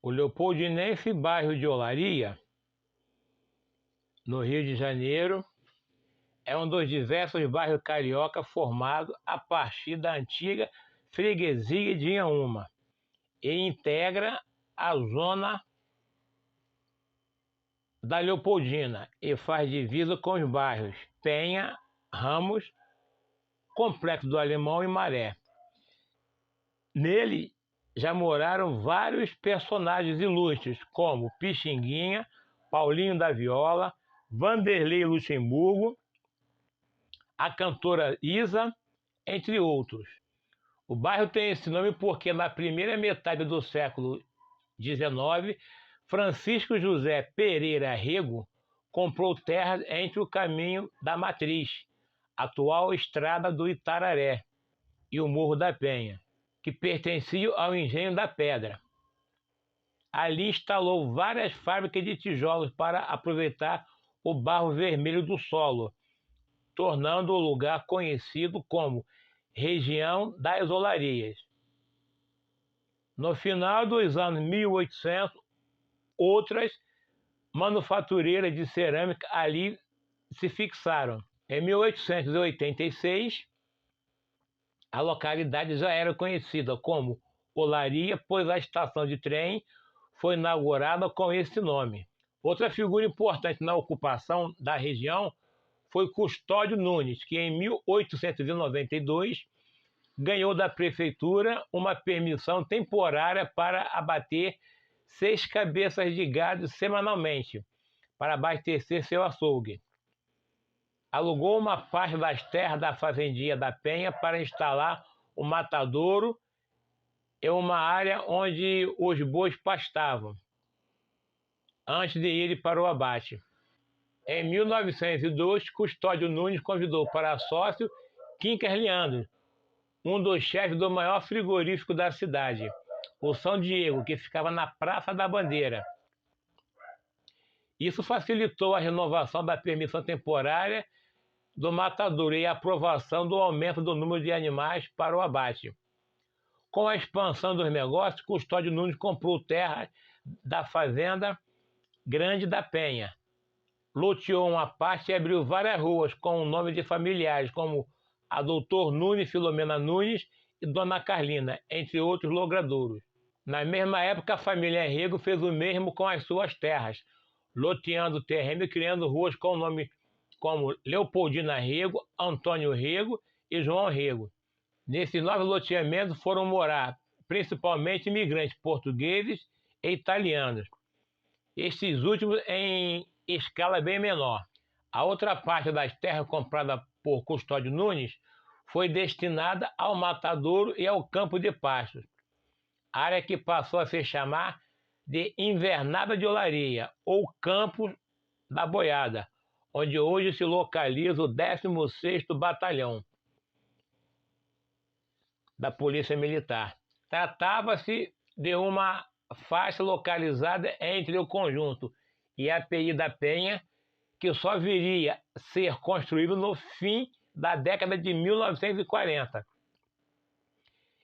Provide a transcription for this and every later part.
O Leopoldinense, bairro de Olaria, no Rio de Janeiro, é um dos diversos bairros carioca formado a partir da antiga freguesia de Inhaúma e integra a zona da Leopoldina e faz divisa com os bairros Penha, Ramos, Complexo do Alemão e Maré. Nele já moraram vários personagens ilustres, como Pixinguinha, Paulinho da Viola, Vanderlei Luxemburgo, a cantora Isa, entre outros. O bairro tem esse nome porque na primeira metade do século XIX, Francisco José Pereira Rego comprou terras entre o caminho da Matriz, atual estrada do Itararé, e o Morro da Penha, que pertenciam ao Engenho da Pedra. Ali instalou várias fábricas de tijolos para aproveitar o barro vermelho do solo, tornando o lugar conhecido como região das Olarias. No final dos anos 1800, outras manufatureiras de cerâmica ali se fixaram. Em 1886, a localidade já era conhecida como Olaria, pois a estação de trem foi inaugurada com esse nome. Outra figura importante na ocupação da região foi Custódio Nunes, que em 1892 ganhou da prefeitura uma permissão temporária para abater 6 cabeças de gado semanalmente, para abastecer seu açougue. Alugou uma parte das terras da fazendia da Penha para instalar o matadouro e uma área onde os bois pastavam, antes de irem para o abate. Em 1902, Custódio Nunes convidou para sócio Quincas Leandro, um dos chefes do maior frigorífico da cidade, o São Diego, que ficava na Praça da Bandeira. Isso facilitou a renovação da permissão temporária do matadouro e a aprovação do aumento do número de animais para o abate. Com a expansão dos negócios, Custódio Nunes comprou terra da fazenda Grande da Penha, loteou uma parte e abriu várias ruas com o nome de familiares, como a Doutor Nunes, Filomena Nunes e Dona Carlina, entre outros logradouros. Na mesma época, a família Rego fez o mesmo com as suas terras, loteando o terreno e criando ruas com o nome como Leopoldina Rego, Antônio Rego e João Rego. Nesses novos loteamentos foram morar principalmente imigrantes portugueses e italianos, estes últimos em escala bem menor. A outra parte das terras compradas por Custódio Nunes foi destinada ao matadouro e ao campo de pastos, área que passou a se chamar de Invernada de Olaria, ou Campo da Boiada, onde hoje se localiza o 16º Batalhão da Polícia Militar. Tratava-se de uma faixa localizada entre o conjunto e a API da Penha, que só viria a ser construído no fim da década de 1940.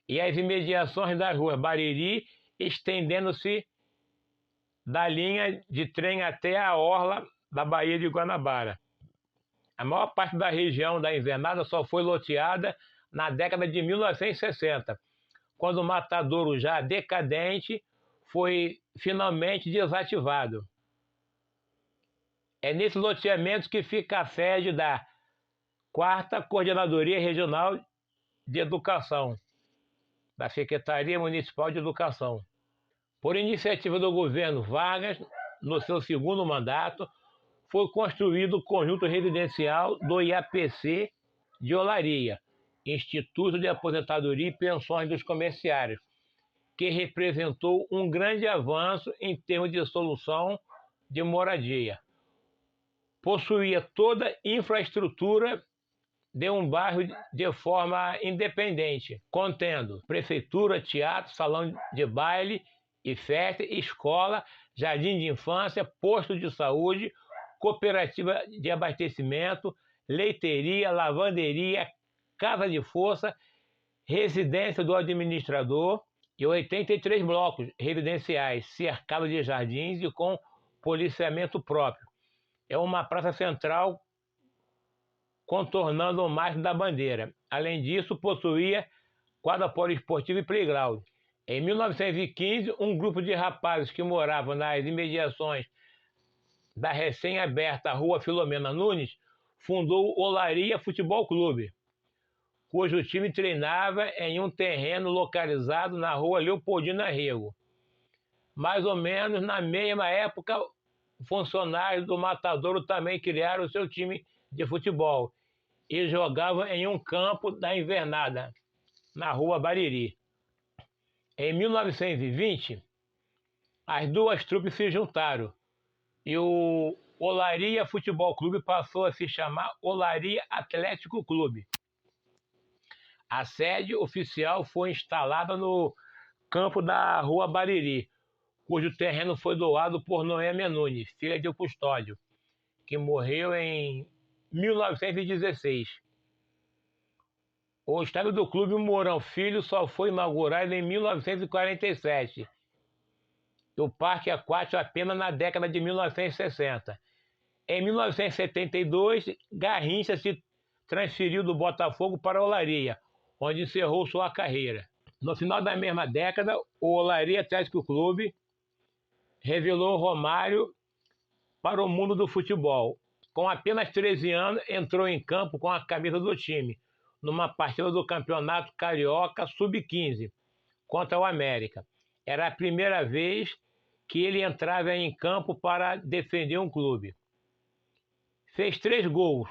E as imediações das ruas Bariri, estendendo-se da linha de trem até a orla da Baía de Guanabara. A maior parte da região da Invernada só foi loteada na década de 1960, quando o matadouro já decadente foi finalmente desativado. É nesse loteamento que fica a sede da 4ª Coordenadoria Regional de Educação, da Secretaria Municipal de Educação. Por iniciativa do governo Vargas, no seu segundo mandato, foi construído o conjunto residencial do IAPC de Olaria, Instituto de Aposentadoria e Pensões dos Comerciários, que representou um grande avanço em termos de solução de moradia. Possuía toda a infraestrutura de um bairro de forma independente, contendo prefeitura, teatro, salão de baile e festa, escola, jardim de infância, posto de saúde, cooperativa de abastecimento, leiteria, lavanderia, casa de força, residência do administrador, e 83 blocos residenciais, cercados de jardins e com policiamento próprio. É uma praça central contornando o Mastro da Bandeira. Além disso, possuía quadra poliesportiva e playground. Em 1915, um grupo de rapazes que moravam nas imediações da recém-aberta Rua Filomena Nunes fundou o Olaria Futebol Clube, cujo time treinava em um terreno localizado na Rua Leopoldina Rego. Mais ou menos na mesma época, funcionários do Matadouro também criaram seu time de futebol e jogavam em um campo da Invernada, na Rua Bariri. Em 1920, as duas trupes se juntaram e o Olaria Futebol Clube passou a se chamar Olaria Atlético Clube. A sede oficial foi instalada no campo da Rua Bariri, cujo terreno foi doado por Noêmia Nunes, filha de Custódio, que morreu em 1916. O estádio do Clube Mourão Filho só foi inaugurado em 1947. E o parque aquático apenas na década de 1960. Em 1972, Garrincha se transferiu do Botafogo para a Olaria, onde encerrou sua carreira. No final da mesma década, o Olaria Atlético Clube revelou Romário para o mundo do futebol. Com apenas 13 anos, entrou em campo com a camisa do time, numa partida do Campeonato Carioca Sub-15 contra o América. Era a primeira vez que ele entrava em campo para defender um clube. Fez 3 gols,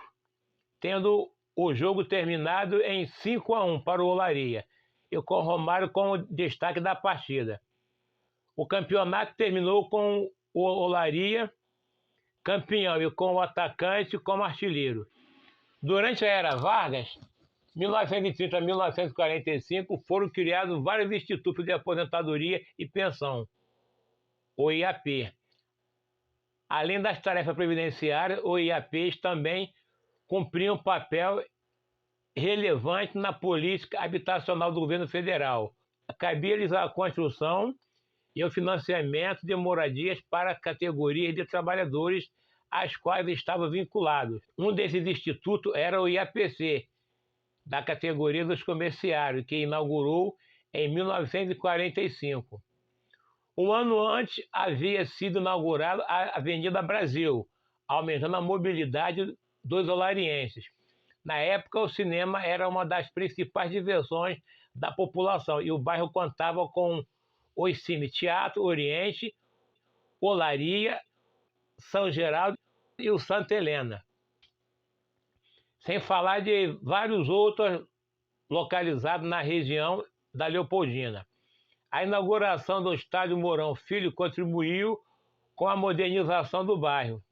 tendo o jogo terminado em 5-1 para o Olaria, e com Romário como destaque da partida. O campeonato terminou com o Olaria campeão e com o atacante como artilheiro. Durante a era Vargas, 1930 a 1945, foram criados vários institutos de aposentadoria e pensão, o IAP. Além das tarefas previdenciárias, o IAPs também cumpriam um papel relevante na política habitacional do governo federal. Cabia-lhes a construção e o financiamento de moradias para categorias de trabalhadores às quais estavam vinculados. Um desses institutos era o IAPC, da categoria dos comerciários, que inaugurou em 1945. Um ano antes havia sido inaugurada a Avenida Brasil, aumentando a mobilidade dos olarienses. Na época, o cinema era uma das principais diversões da população e o bairro contava com os Cine Teatro Oriente, Olaria, São Geraldo e o Santa Helena. Sem falar de vários outros localizados na região da Leopoldina. A inauguração do estádio Mourão Filho contribuiu com a modernização do bairro.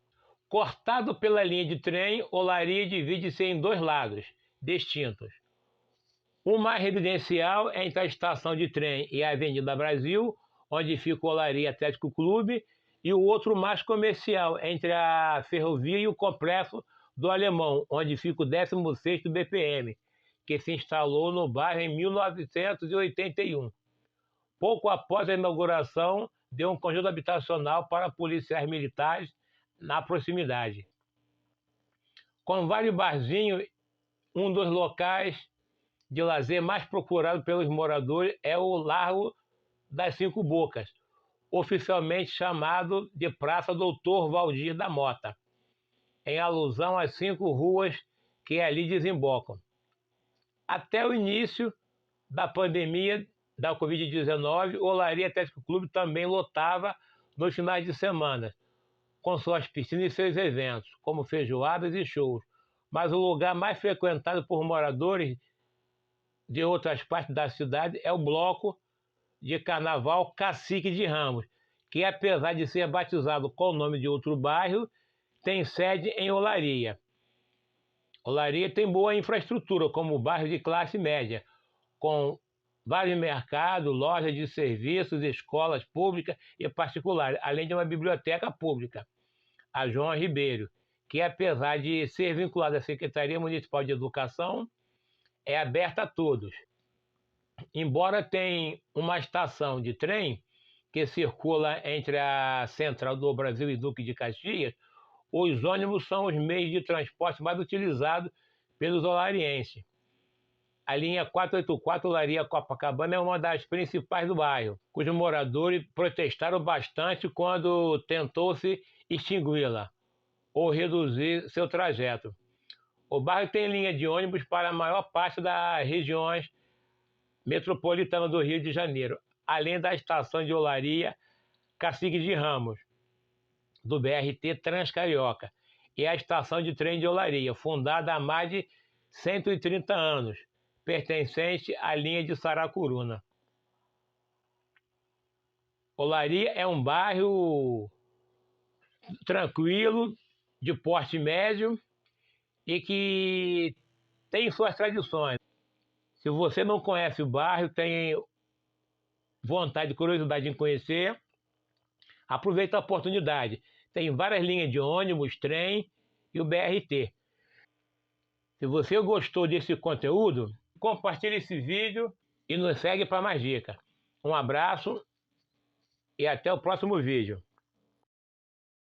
Cortado pela linha de trem, Olaria divide-se em 2 lados distintos. Um mais residencial entre a estação de trem e a Avenida Brasil, onde fica o Olaria Atlético Clube, e o outro mais comercial, entre a ferrovia e o complexo do Alemão, onde fica o 16º BPM, que se instalou no bairro em 1981. Pouco após a inauguração, deu um conjunto habitacional para policiais militares na proximidade. Com vários barzinhos, um dos locais de lazer mais procurado pelos moradores é o Largo das 5 Bocas, oficialmente chamado de Praça Doutor Valdir da Mota, em alusão às 5 ruas que ali desembocam. Até o início da pandemia da Covid-19, o Olaria Atlético Clube também lotava nos finais de semana, com suas piscinas e seus eventos, como feijoadas e shows. Mas o lugar mais frequentado por moradores de outras partes da cidade é o bloco de carnaval Cacique de Ramos, que apesar de ser batizado com o nome de outro bairro, tem sede em Olaria. Olaria tem boa infraestrutura, como bairro de classe média, com vários mercados, lojas de serviços, escolas públicas e particulares, além de uma biblioteca pública, a João Ribeiro, que apesar de ser vinculada à Secretaria Municipal de Educação, é aberta a todos. Embora tenha uma estação de trem que circula entre a Central do Brasil e Duque de Caxias, os ônibus são os meios de transporte mais utilizados pelos olarienses. A linha 484 Olaria Copacabana é uma das principais do bairro, cujos moradores protestaram bastante quando tentou-se extingui-la ou reduzir seu trajeto. O bairro tem linha de ônibus para a maior parte das regiões metropolitanas do Rio de Janeiro, além da estação de Olaria Cacique de Ramos, do BRT Transcarioca, e a estação de trem de Olaria, fundada há mais de 130 anos, pertencente à linha de Saracuruna. Olaria é um bairro tranquilo, de porte médio e que tem suas tradições. Se você não conhece o bairro, tem vontade, curiosidade em conhecer, aproveita a oportunidade. Tem várias linhas de ônibus, trem e o BRT. Se você gostou desse conteúdo, compartilhe esse vídeo e nos segue para mais dicas. Um abraço e até o próximo vídeo.